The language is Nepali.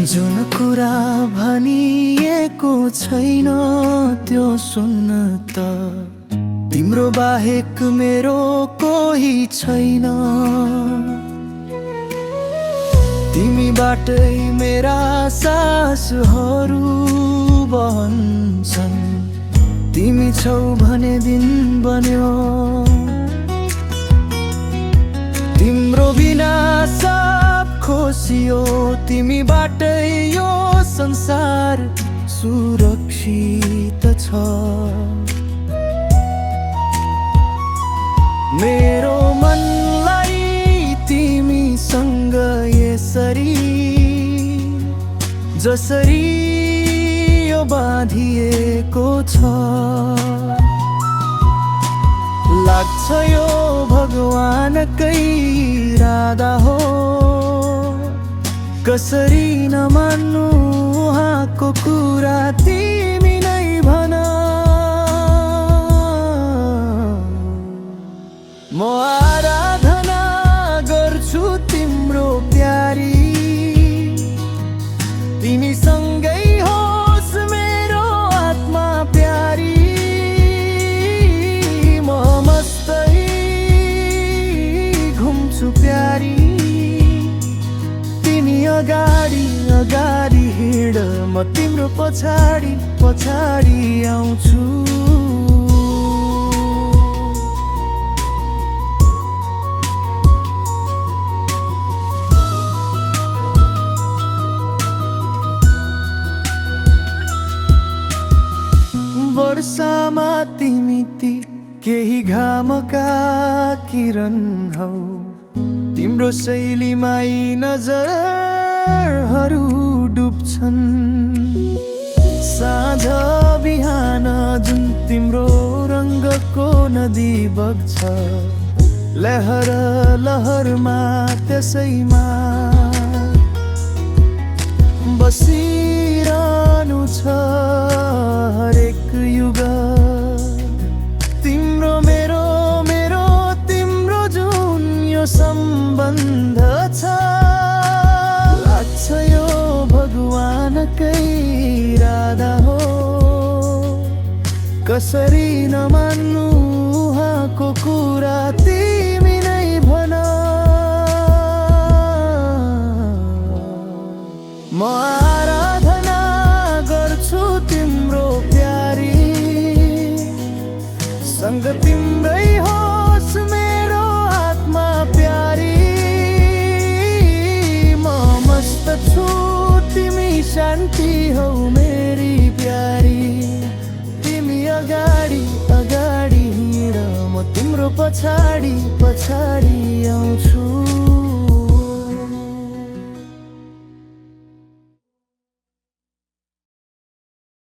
जुन कुरा भनिएको छैन त्यो सुन्न त तिम्रो बाहेक मेरो कोही छैन। तिमीबाटै मेरा सासहरू बहन्छन्, तिमी छौ भने दिन बन्यो। तिम्रो बिना सब खोसियो, तिमीबाटै यो संसार सुरक्षित छ। मेरो मनलाई तिमीसँग यसरी जसरी यो बाँधिएको छ, लाग्छ यो भगवानकै इरादा हो। कसरी नमान्नु उहाँको कुरा तिमी नै भन। म आराधना गर्छु तिम्रो प्यारी, तिमीसँगै होस् मेरो आत्मा प्यारी। म मस्तै घुम्छु प्यारी, तिमी अगाडि अगाडि हिँड, म तिम्रो पछाडि पछाडि आउँछु। वर्षामा तिमी ती केही घामका किरण हौ, तिम्रो शैलीमा यी नजरहरू डुब्छन्। साँझ बिहान जुन तिम्रो रङ्गको नदी बग्छ, लहर लहरमा त्यसैमा बसिरहनु छ हरेक युग। तिम्रो मेरो मेरो तिम्रो जुन यो सम्बन्ध छ, लाग्छ यो भगवानकै इरादा हो। कसरी नमान्नु उहाँको कुरा तिमी नै भन। म आराधना गर्छु तिम्रो प्यारी, सँग तिम्रै होस् मेरो आत्मा प्यारी। म मस्त छु तिमी शान्ति हौ मेरी प्यारी। तिमी अगाडि अगाडि हिँड, म तिम्रो पछाडि पछाडि आउँछु।